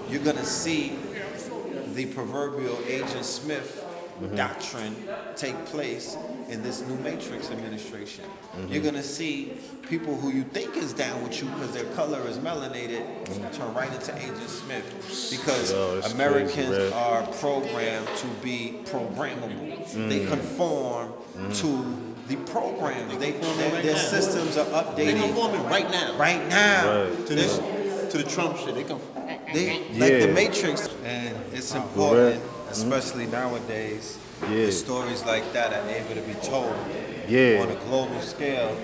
you're going to see the proverbial Agent Smith doctrine take place in this new Matrix administration. You're going to see people who you think is down with you because their color is melanated turn right into Agent Smith because Americans are programmed to be programmable. They conform to the programs. Their systems are updating. They're conforming right now. Right now. Right. To the Trump shit. Like the Matrix. And it's important, especially nowadays, that stories like that are able to be told on a global scale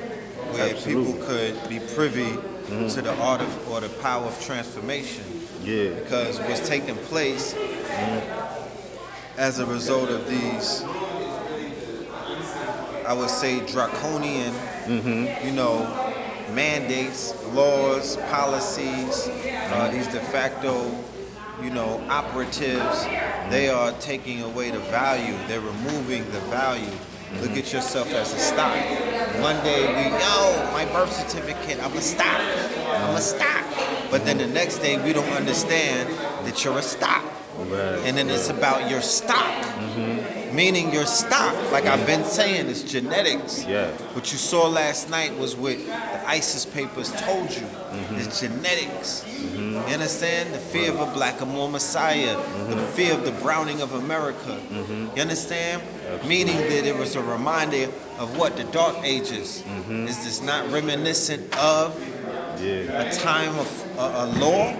where people could be privy to the art of or the power of transformation. Because what's taking place as a result of these, I would say, draconian, mandates, laws, policies, these de facto, operatives, they are taking away the value. They're removing the value. Look at yourself as a stock. One day my birth certificate, I'm a stock. I'm a stock. But then the next day we don't understand that you're a stock. And then it's about your stock. Meaning your stock, like I've been saying, it's genetics. What you saw last night was what the ISIS papers told you. It's genetics. You understand? The fear of a black or more Messiah. The fear of the browning of America. You understand? Meaning that it was a reminder of what? The Dark Ages. Is this not reminiscent of a time of a law?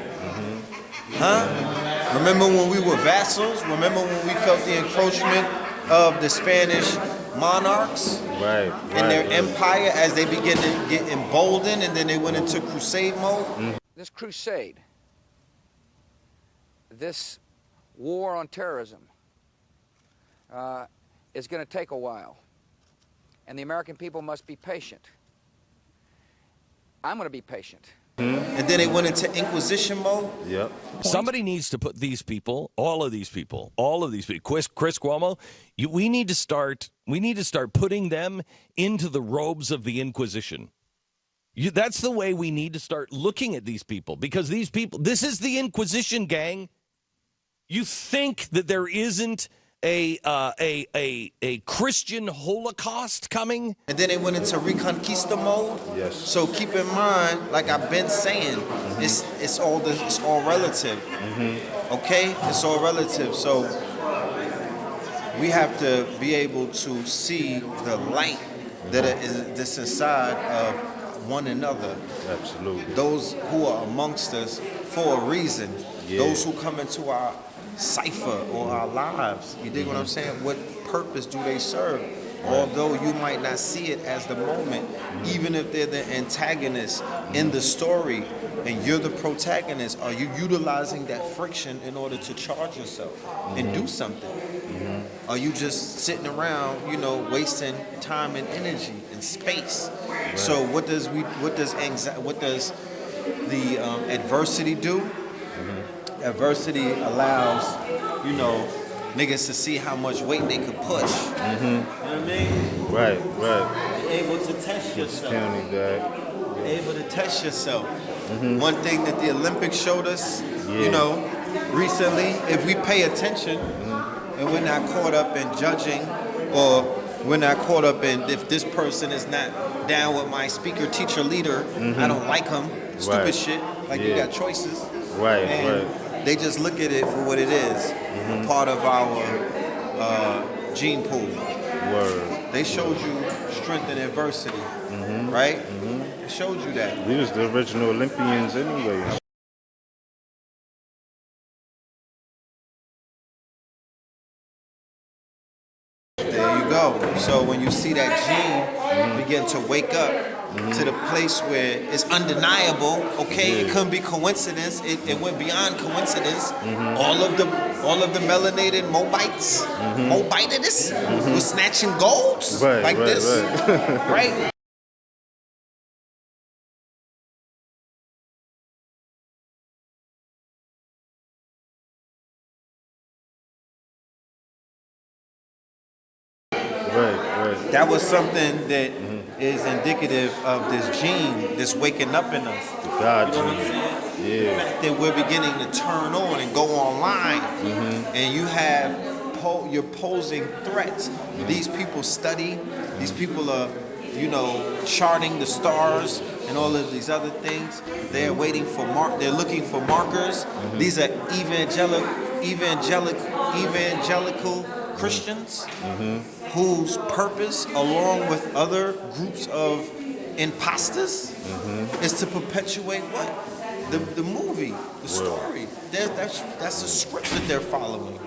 Remember when we were vassals? Remember when we felt the encroachment of the Spanish monarchs in their empire as they began to get emboldened and then they went into crusade mode? This crusade, this war on terrorism is going to take a while. And the American people must be patient. I'm going to be patient. And then they went into Inquisition mode? Somebody needs to put these people, all of these people, Chris Cuomo, we need to start putting them into the robes of the Inquisition. That's the way we need to start looking at these people, because these people, this is the Inquisition, gang. You think that there isn't a Christian Holocaust coming? And then they went into Reconquista mode? So keep in mind, like I've been saying, it's all relative. Okay? It's all relative. So we have to be able to see the light that's inside of one another. Absolutely. Those who are amongst us for a reason. Those who come into our cipher or our lives. You dig what I'm saying? What purpose do they serve? Although you might not see it as the moment, even if they're the antagonist in the story and you're the protagonist, are you utilizing that friction in order to charge yourself and do something? Are you just sitting around, wasting time and energy and space? So what does the adversity do? Adversity allows, niggas to see how much weight they could push. You know what I mean? Right. You're able to test yourself. You're able to test yourself. One thing that the Olympics showed us, recently, if we pay attention and we're not caught up in judging, or we're not caught up in if this person is not down with my speaker, teacher, leader, I don't like him, stupid shit, like you got choices. They just look at it for what it is, part of our gene pool. They showed you strength in adversity, right? It showed you that. We was the original Olympians anyway. There you go. So when you see that gene begin to wake up to the place where it's undeniable, it couldn't be coincidence. It went beyond coincidence. All of the melanated Moabites, Moabitists, was snatching golds this, right? That was something that is indicative of this gene that's waking up in us. The God you know gene. What I'm saying? The fact that we're beginning to turn on and go online, and you have you're posing threats. These people study. These people are, you know, charting the stars and all of these other things. They're waiting for They're looking for markers. These are evangelical Christians whose purpose, along with other groups of imposters, is to perpetuate what? The movie, the story. That's a script that they're following.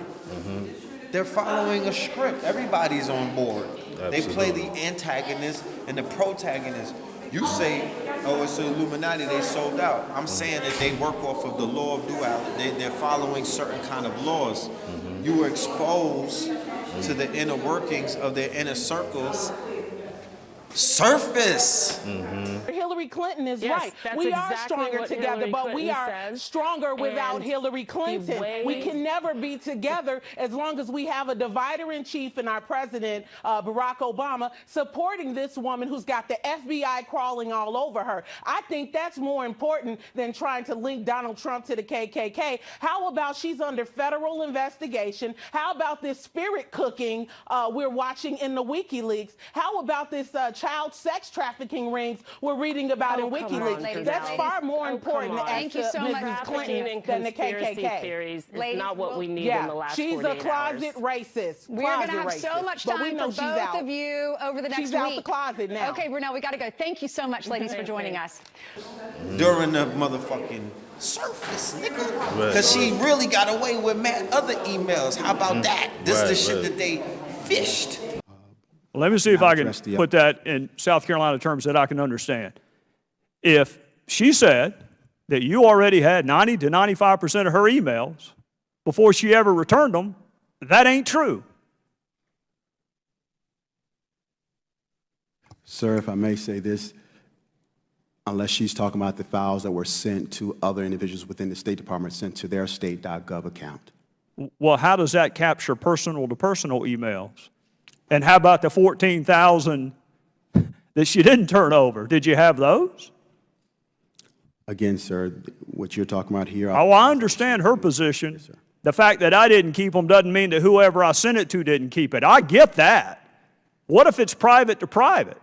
They're following a script. Everybody's on board. Absolutely. They play the antagonist and the protagonist. You say, oh, it's the Illuminati, they sold out. I'm saying that they work off of the law of duality. They're following certain kind of laws. You were exposed to the inner workings of their inner circles. Surface. Hillary Clinton is Yes, right. that's We are exactly stronger what together, Hillary but we Clinton are says. stronger without And Hillary Clinton. We can never be together as long as we have a divider-in-chief in our president, Barack Obama, supporting this woman who's got the FBI crawling all over her. I think that's more important than trying to link Donald Trump to the KKK. How about she's under federal investigation? How about this spirit cooking we're watching in the WikiLeaks? How about this child sex trafficking rings we're reading about in WikiLeaks? That's far more important as to Mrs. Clinton than the KKK. Theories is Ladies, not what we need in the last she's 48 a closet hours. racist. We're going to have Closet so racist. much But we time know for she's both out. of you over the next She's week. out the closet now. Okay, Brunel, we got to go. Thank you so much, ladies, for joining us. During the motherfucking surface, nigga. Because she really got away with mad other emails. How about that? This is the shit that they fished. Let me see if I can put that in South Carolina terms that I can understand. If she said that you already had 90 to 95% of her emails before she ever returned them, that ain't true. Sir, if I may say this, unless she's talking about the files that were sent to other individuals within the State Department, sent to their state.gov account. Well, how does that capture personal-to-personal emails? And how about the 14,000 that she didn't turn over? Did you have those? Again, sir, what you're talking about here. Oh, I understand her position. Yes, sir. The fact that I didn't keep them doesn't mean that whoever I sent it to didn't keep it. I get that. What if it's private to private?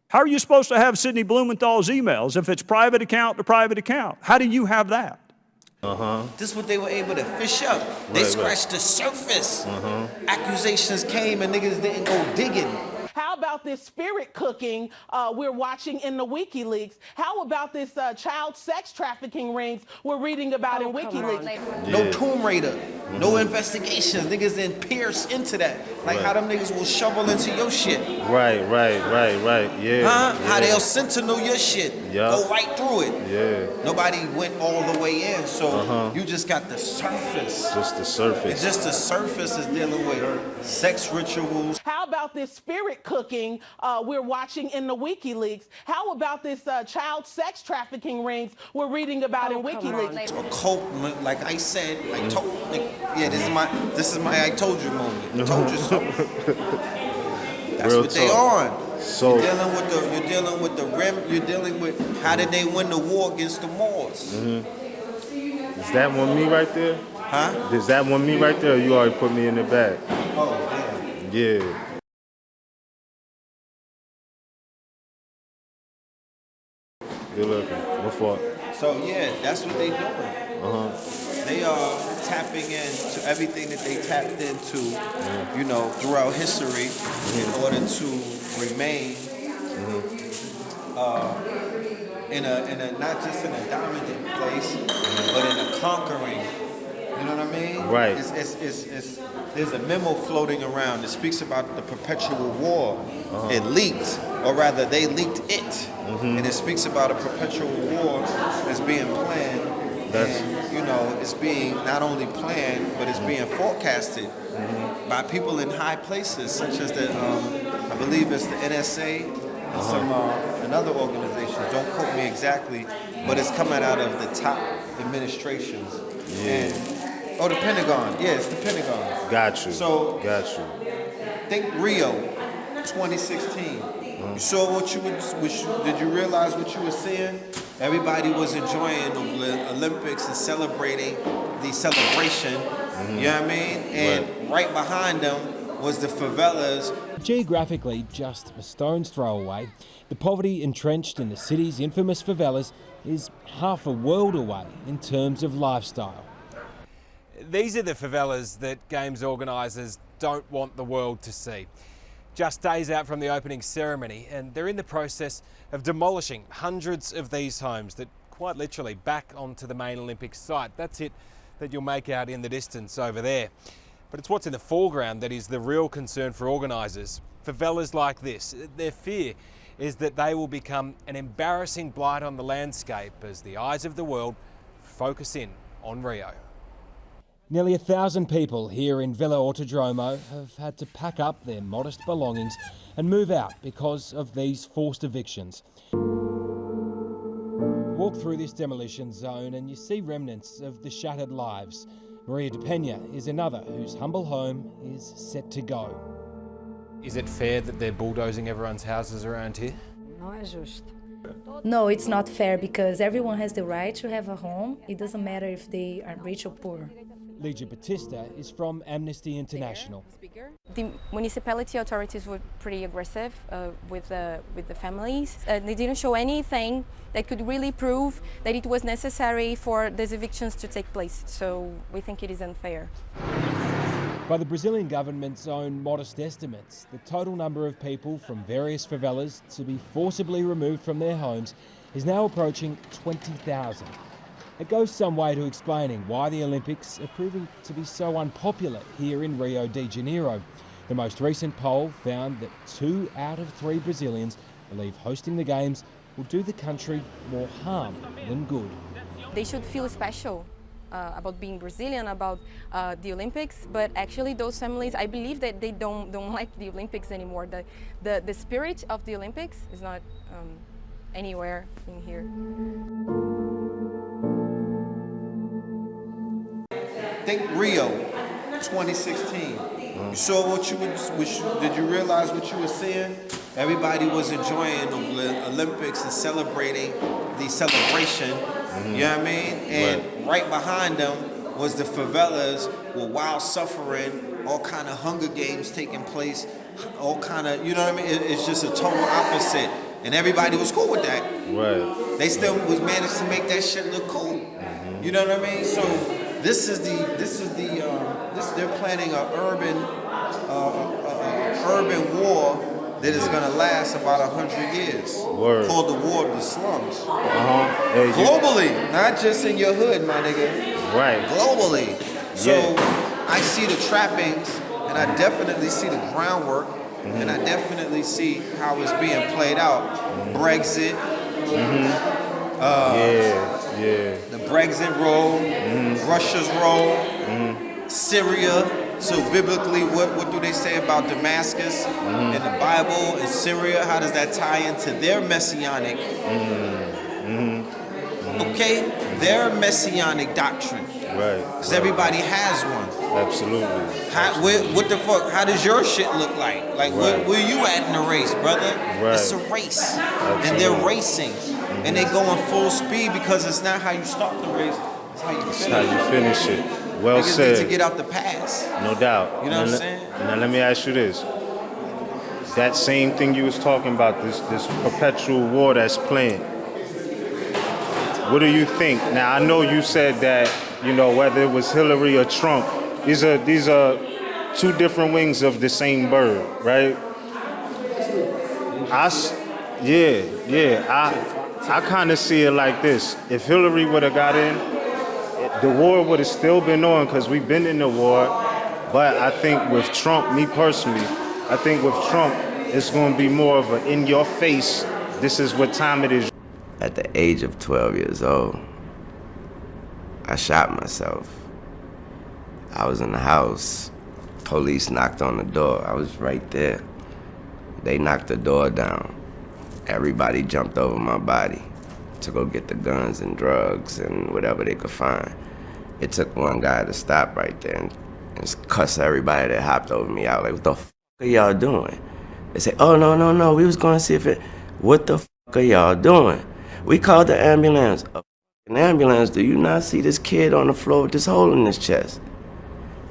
How are you supposed to have Sidney Blumenthal's emails if it's private account to private account? How do you have that? This is what they were able to fish up. They scratched the surface. Accusations came and niggas didn't go digging. How about this spirit cooking we're watching in the WikiLeaks? How about this child sex trafficking rings we're reading about in WikiLeaks? No Tomb Raider, no investigations. Niggas didn't pierce into that. Like how them niggas will shovel into your shit. Right. Yeah. How they'll sentinel your shit. Yeah. Go right through it. Yeah. Nobody went all the way in, so you just got the surface. Just the surface. It's just the surface is dealing with sex rituals. How about this spirit cooking we're watching in the WikiLeaks? How about this child sex trafficking rings we're reading about in WikiLeaks? A cult, like I said, I told, yeah, this is my I told you moment. I told you so. That's Real what they talk. on. So You're dealing with the rim. You're dealing with how did they win the war against the Moors? is that one me right there? Huh? Is that one me right there? Or you already put me in the bag. Oh damn. Yeah. Good looking. What for? So yeah, that's what they doing. They are tapping into everything that they tapped into, you know, throughout history in order to remain in a not just in a dominant place, but in a conquering. You know what I mean? Right. There's a memo floating around that speaks about the perpetual war. It leaked, or rather, they leaked it, and it speaks about a perpetual war that's being planned. And, you know, it's being not only planned, but it's being forecasted by people in high places, such as the, I believe it's the NSA and some another organization. Don't quote me exactly, but it's coming out of the top administrations. And, the Pentagon. Yeah, it's the Pentagon. Got you. So, got you. think Rio 2016. You saw did you realize what you were seeing? Everybody was enjoying the Olympics and celebrating the celebration. You know what I mean? And right behind them was the favelas. Geographically just a stone's throw away, the poverty entrenched in the city's infamous favelas is half a world away in terms of lifestyle. These are the favelas that Games organisers don't want the world to see. Just days out from the opening ceremony, and they're in the process of demolishing hundreds of these homes that quite literally back onto the main Olympic site. That's it that you'll make out in the distance over there. But it's what's in the foreground that is the real concern for organisers. Favelas like this, their fear is that they will become an embarrassing blight on the landscape as the eyes of the world focus in on Rio. Nearly 1,000 people here in Villa Autodromo have had to pack up their modest belongings and move out because of these forced evictions. Walk through this demolition zone and you see remnants of the shattered lives. Maria de Pena is another whose humble home is set to go. Is it fair that they're bulldozing everyone's houses around here? No, it's not fair because everyone has the right to have a home. It doesn't matter if they are rich or poor. Ligia Batista is from Amnesty International. The municipality authorities were pretty aggressive with the families. They didn't show anything that could really prove that it was necessary for these evictions to take place. So we think it is unfair. By the Brazilian government's own modest estimates, the total number of people from various favelas to be forcibly removed from their homes is now approaching 20,000. It goes some way to explaining why the Olympics are proving to be so unpopular here in Rio de Janeiro. The most recent poll found that 2 out of 3 Brazilians believe hosting the Games will do the country more harm than good. They should feel special about being Brazilian, about the Olympics, but actually those families, I believe that they don't like the Olympics anymore. The spirit of the Olympics is not anywhere in here. Think Rio 2016. You saw did you realize what you were seeing? Everybody was enjoying the Olympics and celebrating the celebration. You know what I mean? And right behind them was the favelas with wild suffering, all kind of Hunger Games taking place, all kind of, you know what I mean? It's just a total opposite. And everybody was cool with that. Right. They still was managed to make that shit look cool. You know what I mean? So they're planning an urban war that is gonna last about 100 years. Word. Called the War of the Slums. Hey, Globally, not just in your hood, my nigga. Right. Globally. So I see the trappings, and I definitely see the groundwork, and I definitely see how it's being played out. Brexit. The Brexit role, Russia's role, Syria. So biblically, what do they say about Damascus in the Bible and Syria? How does that tie into their messianic? Okay, their messianic doctrine. Right. Because everybody has one. Absolutely. What the fuck? How does your shit look like? Like, where you at in the race, brother? Right. It's a race. Absolutely. And they're racing. And they going full speed because it's not how you start the race, it's how you finish it. It's how you finish it. Well Niggas said. need to get out the past. No doubt. You know what I'm saying? Now let me ask you this. That same thing you was talking about, this perpetual war that's playing. What do you think? Now I know you said that, you know, whether it was Hillary or Trump, these are two different wings of the same bird, right? I kind of see it like this. If Hillary would have got in, the war would have still been on because we've been in the war. But I think with Trump, me personally, I think with Trump, it's going to be more of an in your face, this is what time it is. At the age of 12 years old, I shot myself. I was in the house. Police knocked on the door. I was right there. They knocked the door down. Everybody jumped over my body to go get the guns and drugs and whatever they could find. It took one guy to stop right there and cuss everybody that hopped over me out. Like, what the fuck are y'all doing? They say, oh, no, we was going to see if it, what the fuck are y'all doing? We called the ambulance. A fucking ambulance, do you not see this kid on the floor with this hole in his chest?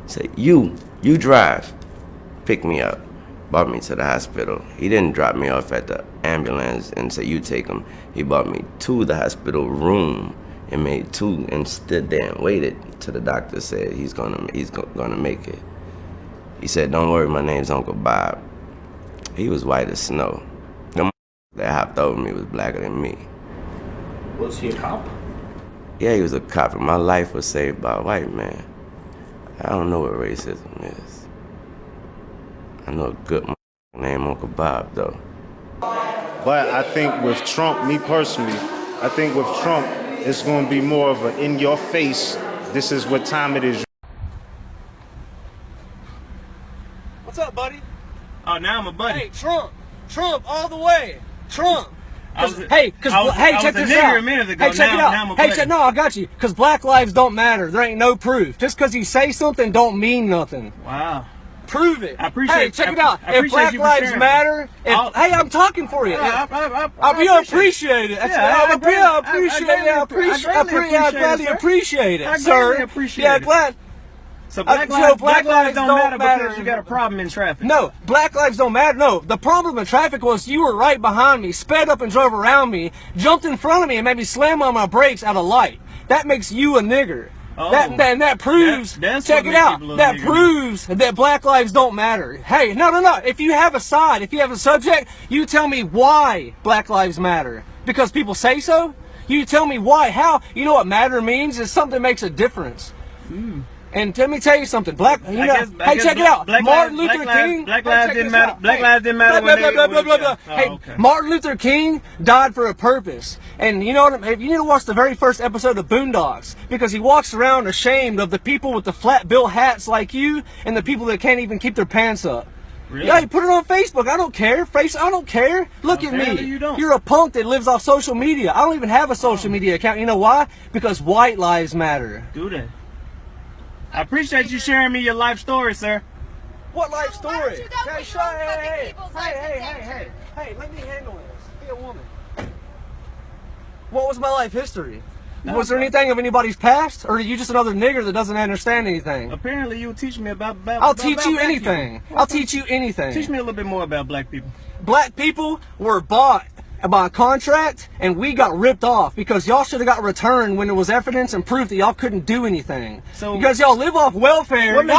Say, you drive, pick me up, brought me to the hospital. He didn't drop me off at the ambulance and say, you take him. He brought me to the hospital room and made two and stood there and waited till the doctor said he's gonna make it. He said, don't worry, my name's Uncle Bob. He was white as snow. The that hopped over me was blacker than me. Was he a cop? Yeah, he was a cop, and my life was saved by a white man. I don't know what racism is. I know a good name Uncle Bob, though. But I think with Trump, me personally, I think with Trump, it's going to be more of an in-your-face, this is what time it is. What's up, buddy? Oh, now I'm a buddy. Hey, Trump, all the way. Trump. Hey, check this out. A minute ago. Hey, check it out. Hey, no, I got you. Because black lives don't matter. There ain't no proof. Just because you say something don't mean nothing. Wow. Prove it. I appreciate. Hey, check it out. If black lives matter, hey, I'm talking for you. I appreciate it. I gladly appreciate it, sir. Yeah, glad. So black lives don't matter because you got a problem in traffic. No, black lives don't matter. No, the problem in traffic was you were right behind me, sped up and drove around me, jumped in front of me, and made me slam on my brakes at a light. That makes you a nigger. Oh, that proves, check it out, that proves that black lives don't matter. Hey, no. If you have a side, if you have a subject, you tell me why black lives matter. Because people say so? You tell me why, how. You know what matter means? Is something that makes a difference. And let me tell you something. Hey, check it out. Martin Luther King. Black lives didn't matter. Black lives didn't matter. Hey, Martin Luther King died for a purpose. And you know what? You need to watch the very first episode of Boondocks, because he walks around ashamed of the people with the flat bill hats like you and the people that can't even keep their pants up. Really? Yeah, put it on Facebook. I don't care. I don't care. Look at me. You're a punk that lives off social media. I don't even have a social media account. You know why? Because white lives matter. Do that. I appreciate you sharing me your life story, sir. What life story? Hey, let me handle this. Be a woman. What was my life history? Was there anything of anybody's past? Or are you just another nigger that doesn't understand anything? Apparently you teach me about I'll teach you anything. I'll teach you anything. Teach me a little bit more about black people. Black people were bought by a contract, and we got ripped off because y'all should have got returned when there was evidence and proof that y'all couldn't do anything. So because y'all live off welfare. No.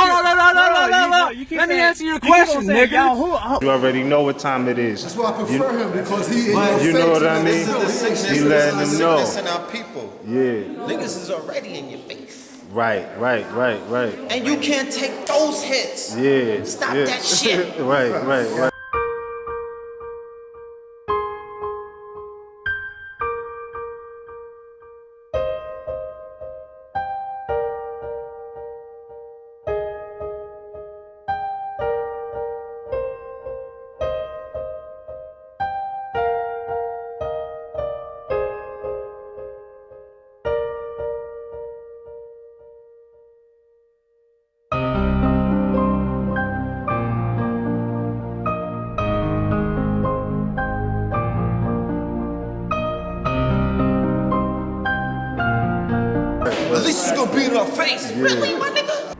Let me answer your question, nigga. You already know what time it is. That's why I prefer him, because he you know what I mean? He letting them know. In our people. Yeah. Niggas is already in your face. Right. And you can't take those hits. Yeah. Stop that shit. Right. At least it's gonna be in our face. Yeah. Really, my nigga?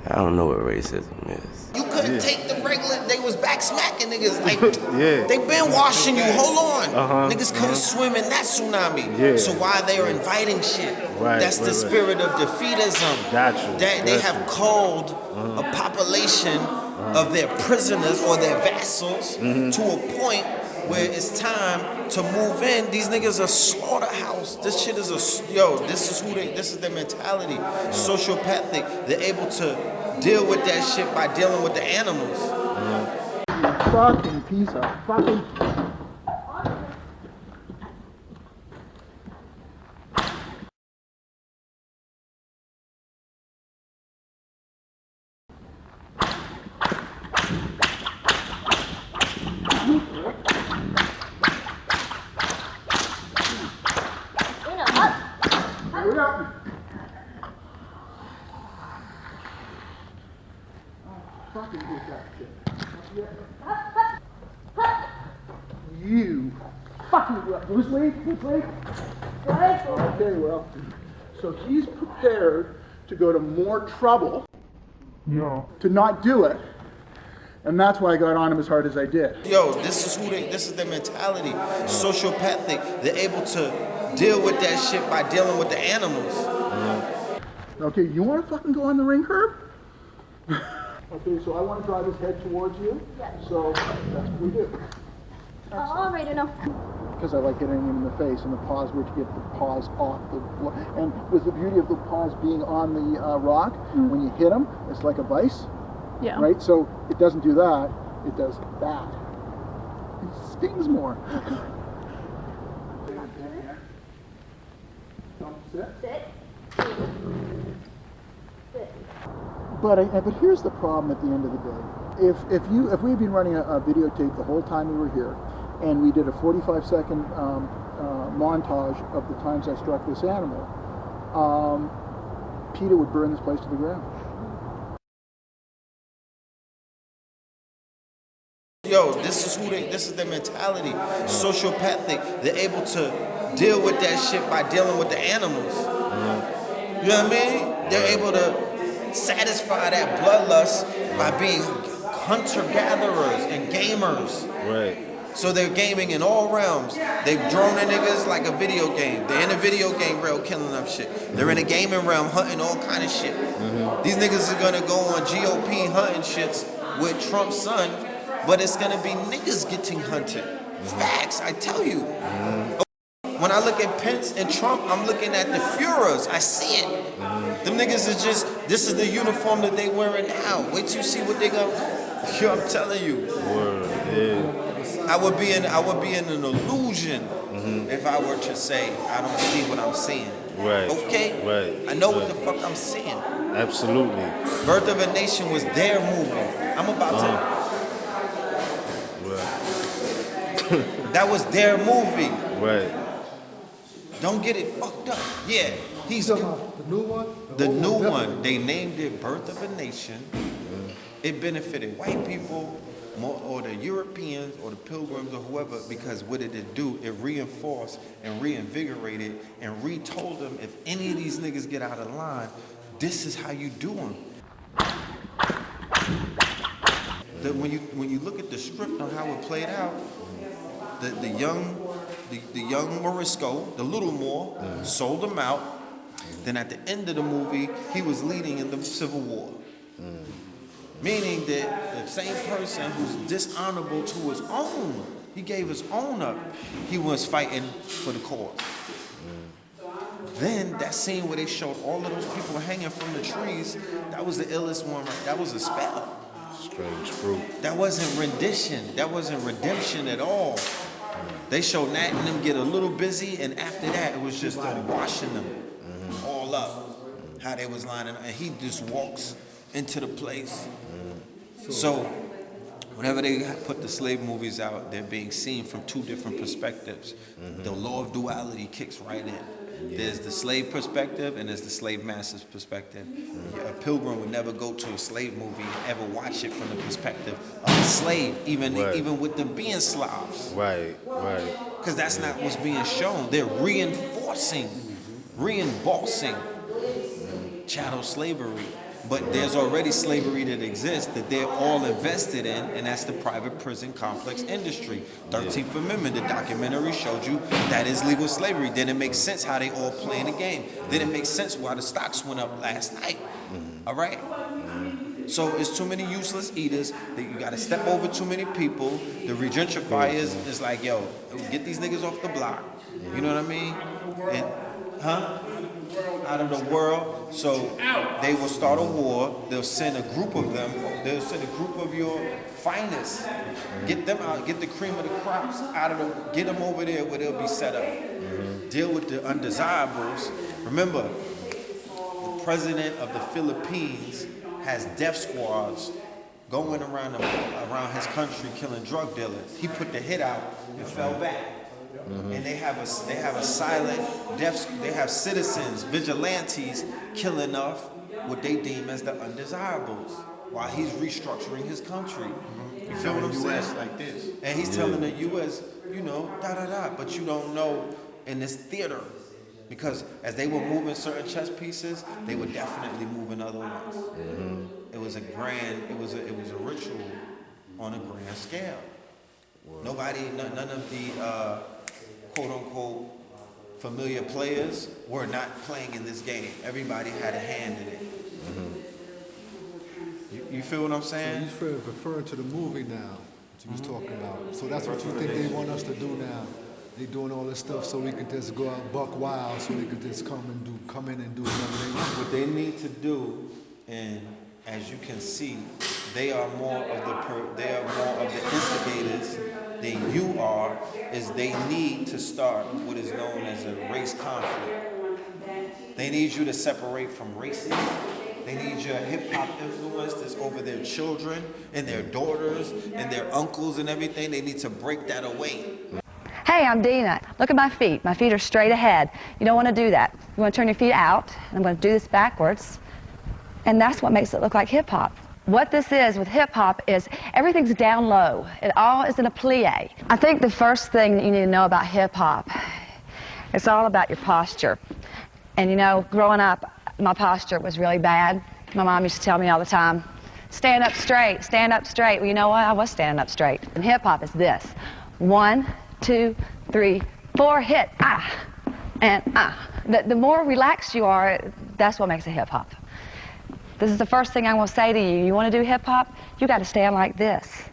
I don't know what racism is. You couldn't take the regular, they was back smacking niggas. Like, they been washing you, hold on. Niggas couldn't swim in that tsunami. Yeah. So why they are inviting shit? That's the spirit of defeatism. They have called a population of their prisoners or their vassals to a point where it's time to move in. These niggas are slaughterhouse. This shit is this is their mentality. Sociopathic. They're able to deal with that shit by dealing with the animals. Fucking piece of fucking... you fucking loose lead. Okay, well, so he's prepared to go to more trouble to not do it. And that's why I got on him as hard as I did. Yo, this is their mentality. Sociopathic. They're able to deal with that shit by dealing with the animals. Okay, you want to fucking go on the ring curb? Okay, so I want to drive his head towards you. Yeah. So that's what we do. All right, enough. Because I like hitting him in the face, and the paws were to get the paws off the block. And with the beauty of the paws being on the rock, when you hit them, it's like a vice. Yeah. Right? So it doesn't do that, it does that. It stings more. Sit. Sit. Sit. But here's the problem at the end of the day. If we had been running a videotape the whole time we were here, and we did a 45-second montage of the times I struck this animal, PETA would burn this place to the ground. Yo, this is their mentality. Sociopathic. They're able to deal with that shit by dealing with the animals. You know what I mean? They're able to satisfy that bloodlust by being hunter-gatherers and gamers. Right. So they're gaming in all realms. They've drawn their niggas like a video game. They're in a video game realm killing up shit. They're in a gaming realm hunting all kind of shit. These niggas are gonna go on GOP hunting shits with Trump's son, but it's gonna be niggas getting hunted. Facts, I tell you. When I look at Pence and Trump, I'm looking at the Führers. I see it. Them niggas is just, this is the uniform that they wearing now. Wait till you see what they gonna, yo, I'm telling you. Word, yeah. I would be in an illusion if I were to say I don't see what I'm seeing. Right. Okay? Right. I know what the fuck I'm seeing. Absolutely. Birth of a Nation was their movie. I'm about to. That was their movie. Right. Don't get it fucked up. Yeah. He's the new one? The new one. They named it Birth of a Nation. It benefited white people or the Europeans or the Pilgrims or whoever, because what did it do? It reinforced and reinvigorated and retold them, if any of these niggas get out of line, this is how you do them. When you look at the script on how it played out, the young Morisco, the little Moor, sold him out. Then at the end of the movie, he was leading in the Civil War. Meaning that the same person who's dishonorable to his own, he gave his own up, he was fighting for the cause. Then that scene where they showed all of those people hanging from the trees, that was the illest one, right? That was a spell. Strange fruit. That wasn't rendition. That wasn't redemption at all. They showed Nat and them get a little busy, and after that, it was just them washing them all up. How they was lining up, and he just walks into the place. So whenever they put the slave movies out, they're being seen from two different perspectives. The law of duality kicks right in. There's the slave perspective and there's the slave master's perspective. A pilgrim would never go to a slave movie and ever watch it from the perspective of a slave, even with them being Slavs. Right. Because that's not what's being shown. They're reinforcing, re-embossing chattel slavery. But there's already slavery that exists that they're all invested in, and that's the private prison complex industry. 13th Amendment, the documentary showed you that is legal slavery. Then it makes sense how they all playing the game. Then it makes sense why the stocks went up last night. All right? So it's too many useless eaters. That you got to step over too many people. The regentrifiers is like, yo, get these niggas off the block. You know what I mean? And, out of the world, so they will start a war. They'll send a group of them. They'll send a group of your finest. Get them out. Get the cream of the crops out of the. Get them over there where they'll be set up. Deal with the undesirables. Remember, the president of the Philippines has death squads going around his country killing drug dealers. He put the hit out and fell back. And they have a silent death. They have citizens, vigilantes, killing off what they deem as the undesirables. while he's restructuring his country. You feel what I'm saying? Like this. And he's telling the U.S., you know, but you don't know in this theater. Because as they were moving certain chess pieces, they were definitely moving other ones. It was a ritual on a grand scale. None of the quote unquote familiar players were not playing in this game. Everybody had a hand in it. You feel what I'm saying? So you're referring to the movie now that you was talking about. So that's what you think they want us to do now. They doing all this stuff so we can just go out buck wild, so they can just come in and do whatever they want. What they need to do, and as you can see, they are more of the instigators than you are. Is they need to start what is known as a race conflict. They need you to separate from races. They need your hip-hop influence that's over their children and their daughters and their uncles and everything. They need to break that away. Hey, I'm Dina. Look at my feet. My feet are straight ahead. You don't want to do that. You want to turn your feet out. I'm going to do this backwards. And that's what makes it look like hip-hop. What this is with hip-hop is everything's down low. It all is in a plie. I think the first thing that you need to know about hip-hop, it's all about your posture. And you know, growing up, my posture was really bad. My mom used to tell me all the time, stand up straight, stand up straight. Well, you know what? I was standing up straight. And hip-hop is this. 1, 2, 3, 4, hit, and The more relaxed you are, that's what makes it hip-hop. This is the first thing I'm going to say to you. You want to do hip-hop? You got to stand like this.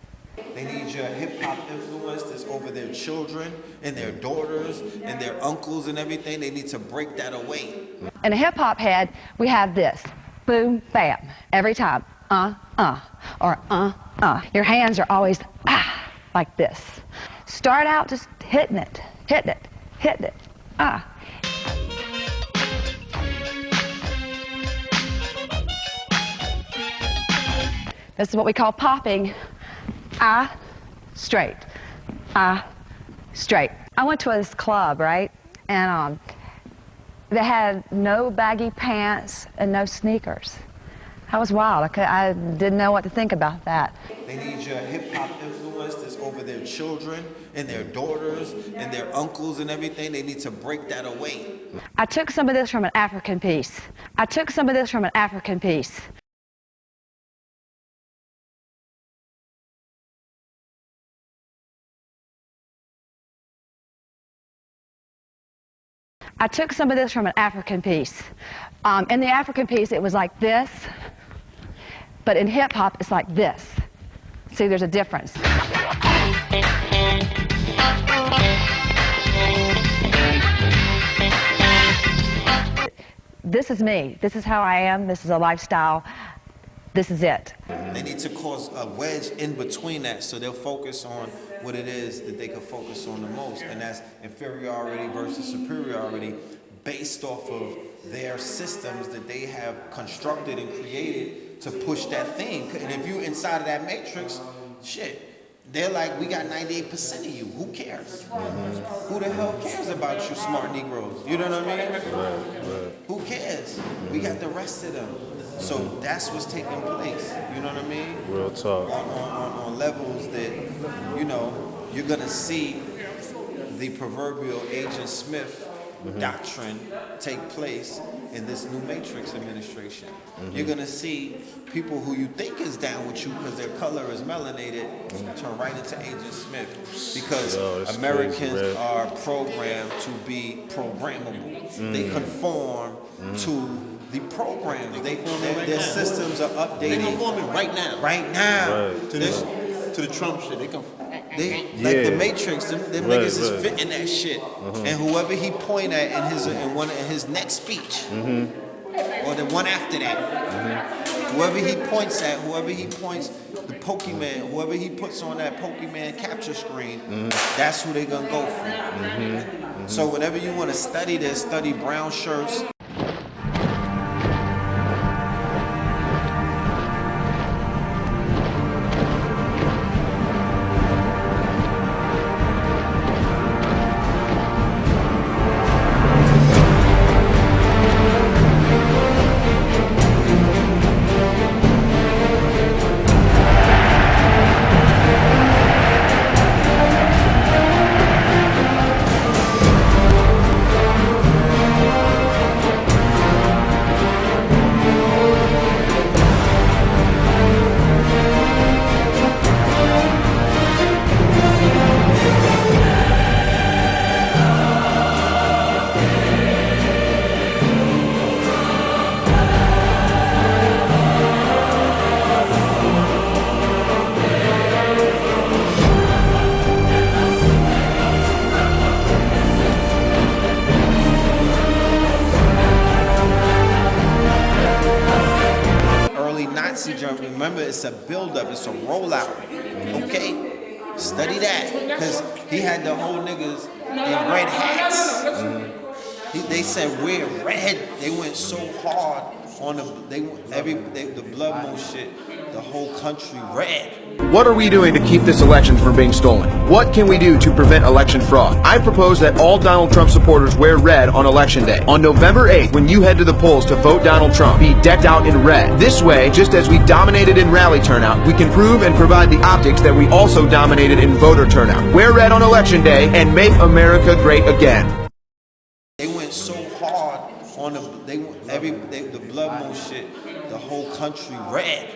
They need your hip-hop influence that's over their children and their daughters and their uncles and everything. They need to break that away. In a hip-hop head, we have this. Boom, bam, every time. Or Your hands are always like this. Start out just hitting it, hitting it, hitting it. This is what we call popping. Straight. Straight. I went to this club, right? And they had no baggy pants and no sneakers. That was wild. I didn't know what to think about that. They need your hip-hop influence that's over their children and their daughters and their uncles and everything. They need to break that away. I took some of this from an African piece. I took some of this from an African piece. I took some of this from an African piece. In the African piece, it was like this, but in hip-hop, it's like this. See, there's a difference. This is me. This is how I am. This is a lifestyle. This is it. They need to cause a wedge in between that so they'll focus on what it is that they can focus on the most, and that's inferiority versus superiority based off of their systems that they have constructed and created to push that thing. And if you're inside of that matrix, shit, they're like, we got 98% of you. Who cares? Who the hell cares about you smart Negroes? You know what I mean? Right. Who cares? We got the rest of them. So that's what's taking place. You know what I mean? Real talk. On levels that, you know, you're going to see the proverbial Agent Smith doctrine take place in this new Matrix administration. You're going to see people who you think is down with you because their color is melanated turn right into Agent Smith because Americans are programmed to be programmable. They conform to the programs. Their systems are updating. They're conforming right now. Right now. To the Trump shit. Like the Matrix, them niggas is fitting that shit. And whoever he point at in his next speech, or the one after that, whoever he points the Pokemon, whoever he puts on that Pokemon capture screen, that's who they gonna go for. So whenever you want to study this, study brown shirts. It's a build-up. It's a rollout. Okay? Study that. Because he had the whole niggas in red hats. They said we're red. They went so hard on the blood moon shit. The whole country red. What are we doing to keep this election from being stolen? What can we do to prevent election fraud? I propose that all Donald Trump supporters wear red on Election Day. On November 8th, when you head to the polls to vote Donald Trump, be decked out in red. This way, just as we dominated in rally turnout, we can prove and provide the optics that we also dominated in voter turnout. Wear red on Election Day and make America great again. They went so hard on the blood moon shit. The whole country red.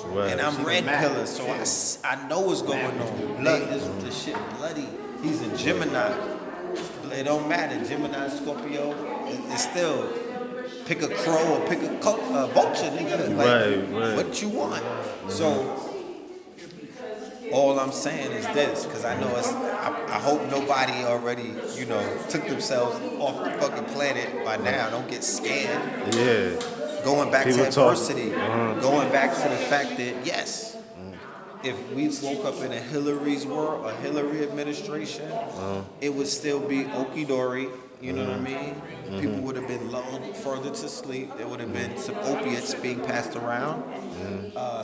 Right. And I'm red pillar, so I know what's going on. This shit bloody. He's a Gemini. It don't matter. Gemini, Scorpio, it's still pick a crow or pick a vulture, nigga. Like, what you want? So all I'm saying is this, because I know I hope nobody already, took themselves off the fucking planet by now. Don't get scammed. Yeah. Going back to adversity, going back to the fact that, yes, if we woke up in a Hillary's world, a Hillary administration, it would still be okie-dory, you know what I mean? People would have been lulled further to sleep. There would have been some opiates being passed around.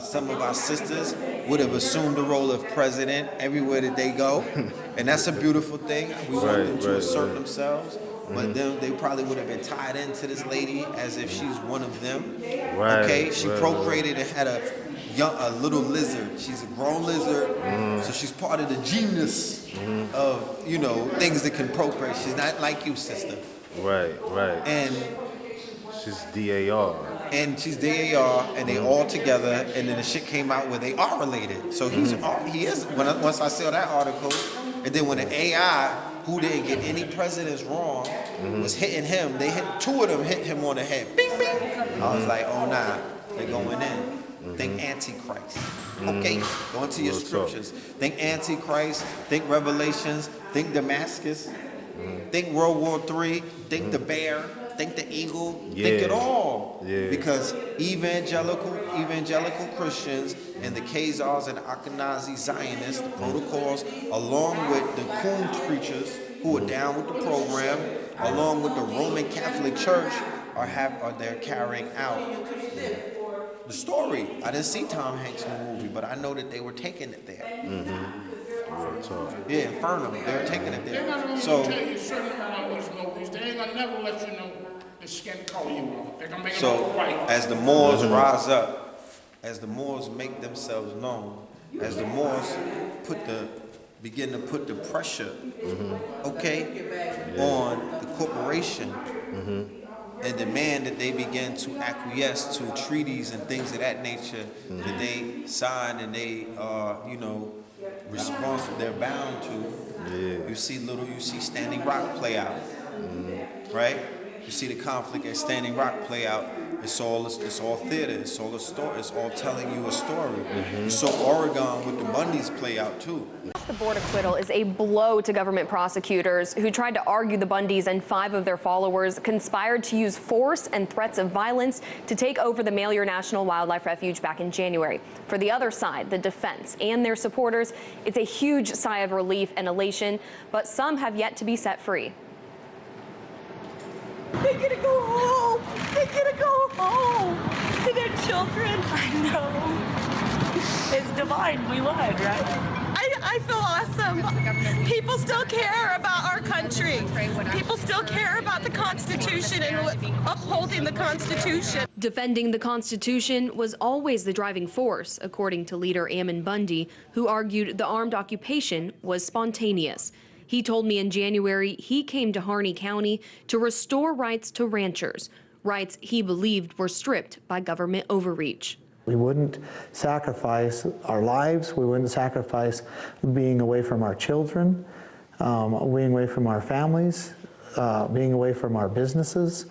Some of our sisters would have assumed the role of president everywhere that they go. And that's a beautiful thing. We want them to assert themselves. But then they probably would have been tied into this lady as if she's one of them. Okay, she procreated and had a little lizard. She's a grown lizard, so she's part of the genus of things that can procreate. She's not like you, sister. Right. And she's DAR. And she's DAR, and they all together. And then the shit came out where they are related. So he is. Once I saw that article, and then when the AI, who didn't get any presidents wrong, was hitting him. They hit two of them, hit him on the head. Bing, bing. I was like, oh nah, they're going in. Think Antichrist. Okay, go into your scriptures. Think Antichrist. Think Revelations. Think Damascus. Think World War III. Think the bear. Think the eagle. Think it all. Because evangelical Christians and the Khazars and the Ashkenazi Zionists, the protocols, along with the coon preachers who are down with the program, along with the Roman Catholic Church, are there carrying out the story. I didn't see Tom Hanks in the movie, but I know that they were taking it there. Yeah, Infernum, they were taking it there. They're not only So, gonna tell you a certain amount of those movies, they ain't gonna never let you know the skin color you are. They're gonna make it all white. as the Moors rise up, as the Moors make themselves known, as the Moors begin to put the pressure, on the corporation, and demand that they begin to acquiesce to treaties and things of that nature that they sign and they are, responsible, they're bound to. You see Standing Rock play out, right? You see the conflict at Standing Rock play out. It's all theater. It's all a story. It's all telling you a story. You saw Oregon with the Bundys play out too. The board acquittal is a blow to government prosecutors who tried to argue the Bundys and 5 of their followers conspired to use force and threats of violence to take over the Malheur National Wildlife Refuge back in January. For the other side, the defense and their supporters, it's a huge sigh of relief and elation, but some have yet to be set free. They're gonna go home. They're gonna go home to their children. I know. It's divine. We won, right? I feel awesome. People still care about our country. People still care about the Constitution and upholding the Constitution. Defending the Constitution was always the driving force, according to leader Ammon Bundy, who argued the armed occupation was spontaneous. He told me in January he came to Harney County to restore rights to ranchers, rights he believed were stripped by government overreach. We wouldn't sacrifice our lives. We wouldn't sacrifice being away from our children, being away from our families, being away from our businesses,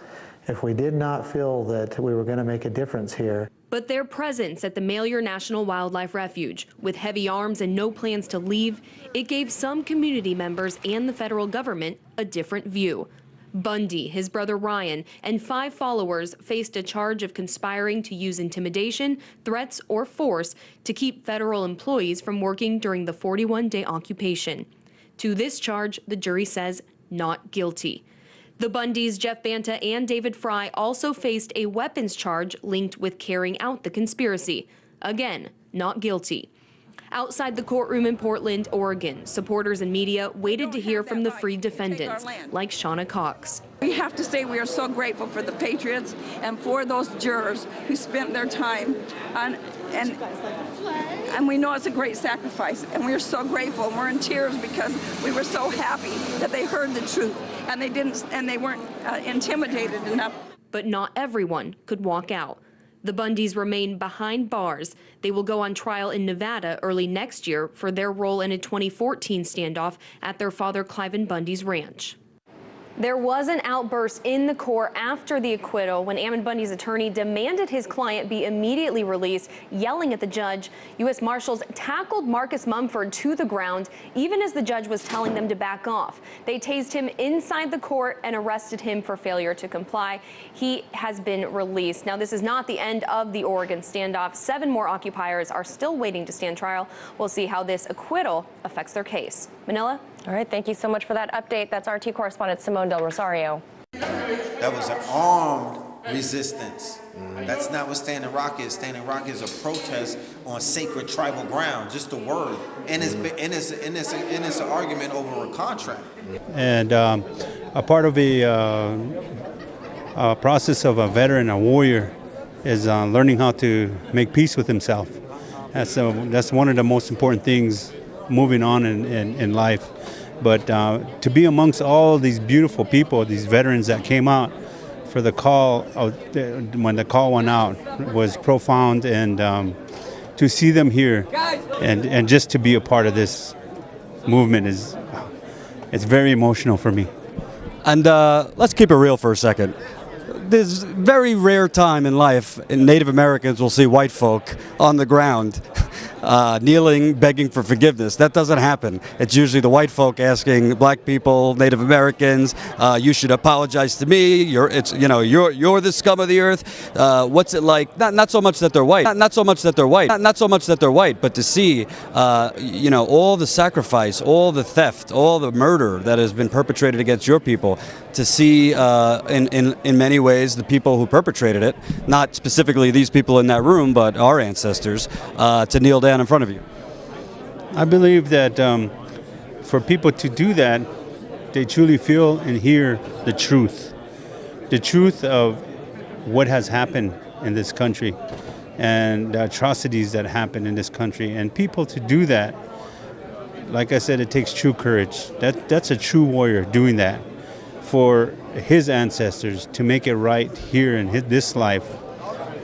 if we did not feel that we were going to make a difference here. But their presence at the Malheur National Wildlife Refuge, with heavy arms and no plans to leave, it gave some community members and the federal government a different view. Bundy, his brother Ryan, and 5 followers faced a charge of conspiring to use intimidation, threats, or force to keep federal employees from working during the 41-day occupation. To this charge, the jury says not guilty. The Bundys, Jeff Banta and David Fry, also faced a weapons charge linked with carrying out the conspiracy. Again, not guilty. Outside the courtroom in Portland, Oregon, supporters and media waited to hear from the freed defendants, like Shauna Cox. We have to say we are so grateful for the patriots and for those jurors who spent their time and we know it's a great sacrifice, and we're so grateful, and we're in tears because we were so happy that they heard the truth and they weren't intimidated enough. But not everyone could walk out. The Bundys remain behind bars. They will go on trial in Nevada early next year for their role in a 2014 standoff at their father Cliven Bundy's ranch. There was an outburst in the court after the acquittal when Ammon Bundy's attorney demanded his client be immediately released, yelling at the judge. U.S. Marshals tackled Marcus Mumford to the ground, even as the judge was telling them to back off. They tased him inside the court and arrested him for failure to comply. He has been released. Now, this is not the end of the Oregon standoff. 7 more occupiers are still waiting to stand trial. We'll see how this acquittal affects their case. Manila? All right, thank you so much for that update. That's RT correspondent Simone Del Rosario. That was an armed resistance. That's not what Standing Rock is. Standing Rock is a protest on sacred tribal ground, just a word. And it's an argument over a contract. And a part of a process of a veteran, a warrior, is learning how to make peace with himself. That's one of the most important things moving on in life. But to be amongst all these beautiful people, these veterans that came out for the call, when the call went out, was profound. And to see them here and just to be a part of this movement it's very emotional for me. And let's keep it real for a second. There's very rare time in life Native Americans will see white folk on the ground kneeling, begging for forgiveness. That doesn't happen. It's usually the white folk asking black people, Native Americans, you should apologize to me. You're the scum of the earth. What's it like? Not so much that they're white. Not so much that they're white. Not so much that they're white, but to see, all the sacrifice, all the theft, all the murder that has been perpetrated against your people. To see, in many ways, the people who perpetrated it, not specifically these people in that room, but our ancestors, to kneel down in front of you. I believe that for people to do that, they truly feel and hear the truth of what has happened in this country and the atrocities that happen in this country. And people to do that, like I said, it takes true courage. That's a true warrior doing that for his ancestors, to make it right here in this life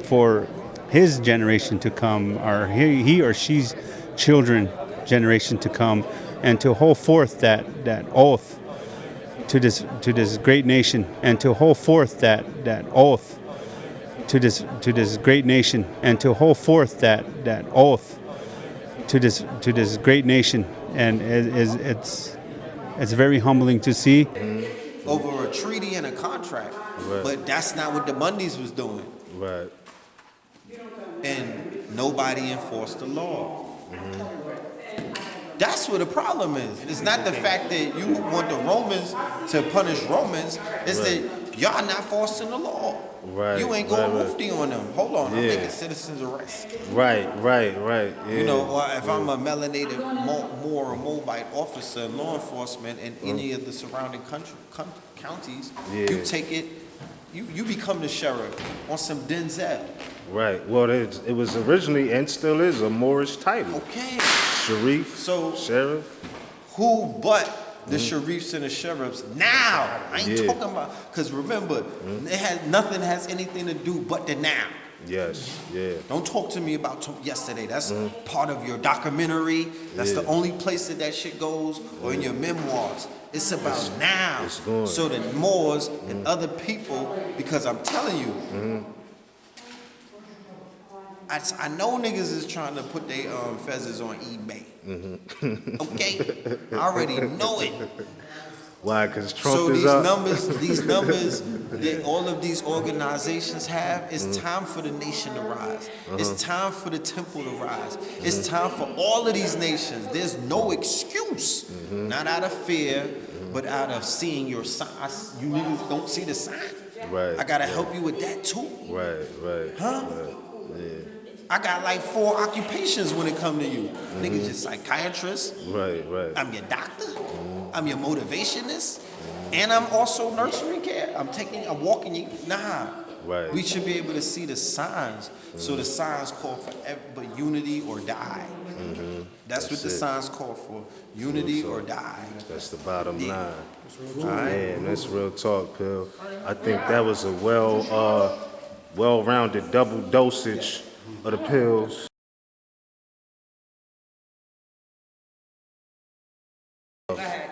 for his generation to come, or he or she's children generation to come, and to hold forth that oath to this great nation, and to hold forth that oath to this great nation, and to hold forth that oath to this great nation. And it's very humbling to see. Over a treaty and a contract, right. But that's not what the Bundys was doing. Right. And nobody enforced the law. Mm-hmm. That's what the problem is. It's not the fact that you want the Romans to punish Romans. It's that y'all not forcing the law. Right. You ain't going mufti on them. Hold on, I'm making citizens arrest. Right. Yeah. You know, if I'm a melanated Moor or Moabite officer in law enforcement in any of the surrounding counties, you take it, you become the sheriff on some Denzel. Right. Well, it was originally and still is a Moorish title. Okay. Sharif. So sheriff. Who but the sheriffs and the sheriffs now? I ain't talking about, because remember, nothing has anything to do but the now. Yes, yeah. Don't talk to me about yesterday. That's part of your documentary. That's the only place that shit goes, or in your memoirs. It's about now. So that Moors and other people, because I'm telling you, I know niggas is trying to put their feathers on eBay. Okay? I already know it. Why? Because Trump So is these up. these numbers that all of these organizations have, it's time for the nation to rise. It's time for the temple to rise. It's time for all of these nations. There's no excuse, not out of fear, but out of seeing your signs. You niggas don't see the sign. Right. I gotta help you with that too. Right. Huh? Right. Yeah. I got like 4 occupations when it come to you. Niggas just psychiatrist. Right. I'm your doctor. I'm your motivationist. And I'm also nursery care. I'm walking you. Nah. Right. We should be able to see the signs. So the signs call for but unity or die. That's what the signs call for. Unity or die. That's the bottom line. Alright. Man, that's real talk, Pill. I think that was a well-rounded double dosage of the pills.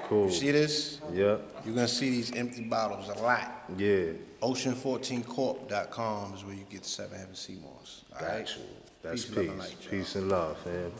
Cool. You see this? Yep. You're gonna see these empty bottles a lot. Yeah. Ocean14corp.com is where you get the 7 Heaven Sea Moss. All right? Got you. That's Peace, love, and peace. light, y'all. Peace and love, man.